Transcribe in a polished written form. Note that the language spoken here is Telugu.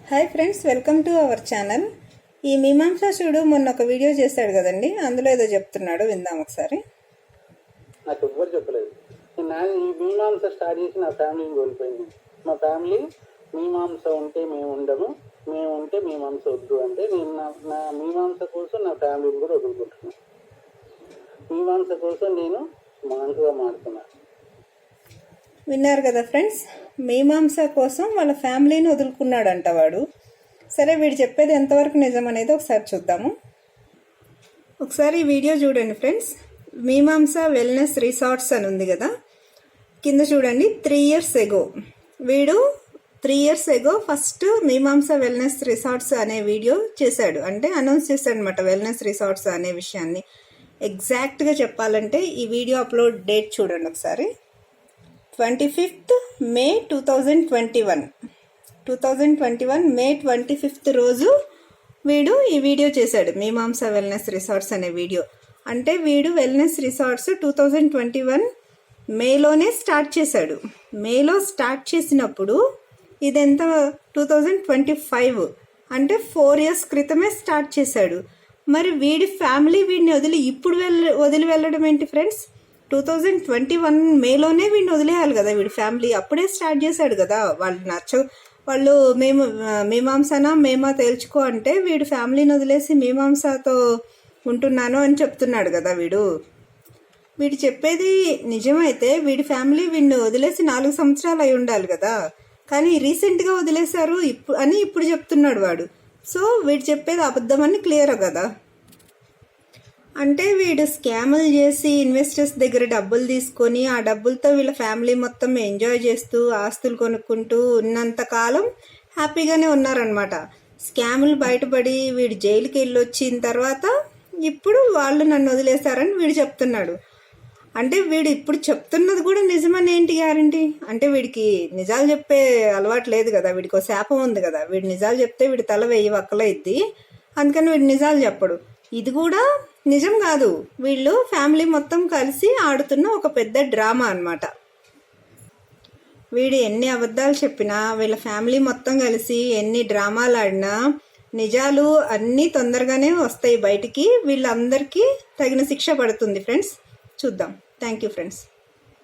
Hi friends, welcome to our channel. ఈ మీమాంసాసుడు మొన్న ఒక వీడియో చేశాడు కదండి, అందులో ఏదో చెప్తున్నాడు, విందాం ఒకసారి. నాకు ఎవ్వరు చెప్పలేదు. ఈ మీమాంస స్టార్ట్ చేసి నా ఫ్యామిలీని కోల్పోయింది. మా ఫ్యామిలీ మీమాంస ఉంటే మేము ఉండము, మేము ఉంటే మీమాంస వద్దు అంటే నేను నా మీమాంస కోసం నా ఫ్యామిలీని కూడా వదులుకుంటున్నాను. మీమాంస కోసం నేను మాంసగా మారుతున్నాను. విన్నారు కదా ఫ్రెండ్స్, మీమాంస కోసం వాళ్ళ ఫ్యామిలీని వదులుకున్నాడంట వాడు. సరే, వీడు చెప్పేది ఎంతవరకు నిజం అనేది ఒకసారి చూద్దాము. ఒకసారి ఈ వీడియో చూడండి ఫ్రెండ్స్. మీమాంస వెల్నెస్ రిసార్ట్స్ అని ఉంది కదా, కింద చూడండి. 3 years ఎగో వీడు 3 years ఎగో ఫస్ట్ మీమాంస వెల్నెస్ రిసార్ట్స్ అనే వీడియో చేశాడు, అంటే అనౌన్స్ చేశాడు అనమాట వెల్నెస్ రిసార్ట్స్ అనే విషయాన్ని. ఎగ్జాక్ట్గా చెప్పాలంటే ఈ వీడియో అప్లోడ్ డేట్ చూడండి ఒకసారి. 25th May 2021 May 25th రోజు వీడు ఈ వీడియో చేశాడు, మీమాంస వెల్నెస్ రిసార్ట్స్ అనే వీడియో. అంటే వీడు వెల్నెస్ రిసార్ట్స్ 2021 మేలోనే స్టార్ట్ చేశాడు. మేలో స్టార్ట్ చేసినప్పుడు ఇదెంత 2025 అంటే 4 years క్రితమే స్టార్ట్ చేశాడు. మరి వీడి ఫ్యామిలీ వీడిని వదిలి ఇప్పుడు వదిలి వెళ్ళడం ఏంటి ఫ్రెండ్స్? 2021 మేలోనే వీడిని వదిలేయాలి కదా వీడి ఫ్యామిలీ. అప్పుడే స్టార్ట్ చేశాడు కదా. వాళ్ళు మీమాంసనా మేమా తేల్చుకో అంటే వీడు ఫ్యామిలీని వదిలేసి మీమాంసతో ఉంటున్నాను అని చెప్తున్నాడు కదా వీడు చెప్పేది నిజమైతే వీడి ఫ్యామిలీ వీడిని వదిలేసి 4 సంవత్సరాలు అయి ఉండాలి కదా. కానీ రీసెంట్గా వదిలేశారు ఇప్పుడు చెప్తున్నాడు వాడు. సో వీడు చెప్పేది అబద్ధమని క్లియర్ కదా. అంటే వీడు స్కాములు చేసి ఇన్వెస్టర్స్ దగ్గర డబ్బులు తీసుకొని ఆ డబ్బులతో వీళ్ళ ఫ్యామిలీ మొత్తం ఎంజాయ్ చేస్తూ ఆస్తులు కొనుక్కుంటూ ఉన్నంత కాలం హ్యాపీగానే ఉన్నారనమాట. స్కాములు బయటపడి వీడు జైలుకి వెళ్ళి వచ్చిన తర్వాత ఇప్పుడు వాళ్ళు నన్ను వదిలేశారని వీడు చెప్తున్నాడు. అంటే వీడు ఇప్పుడు చెప్తున్నది కూడా నిజమని ఏంటి గ్యారంటీ? అంటే వీడికి నిజాలు చెప్పే అలవాటు లేదు కదా, వీడికి ఒక శాపం ఉంది కదా. వీడు నిజాలు చెప్తే వీడి తల 1000 వక్కలైద్ది, అందుకని వీడు నిజాలు చెప్పడు. ఇది కూడా నిజం కాదు, వీళ్ళు ఫ్యామిలీ మొత్తం కలిసి ఆడుతున్న ఒక పెద్ద డ్రామా అన్నమాట. వీడు ఎన్ని అబద్ధాలు చెప్పినా వీళ్ళ ఫ్యామిలీ మొత్తం కలిసి ఎన్ని డ్రామాలు ఆడినా నిజాలు అన్నీ తొందరగానే వస్తాయి బయటికి. వీళ్ళందరికీ తగిన శిక్ష పడుతుంది ఫ్రెండ్స్. చూద్దాం. Thank you friends.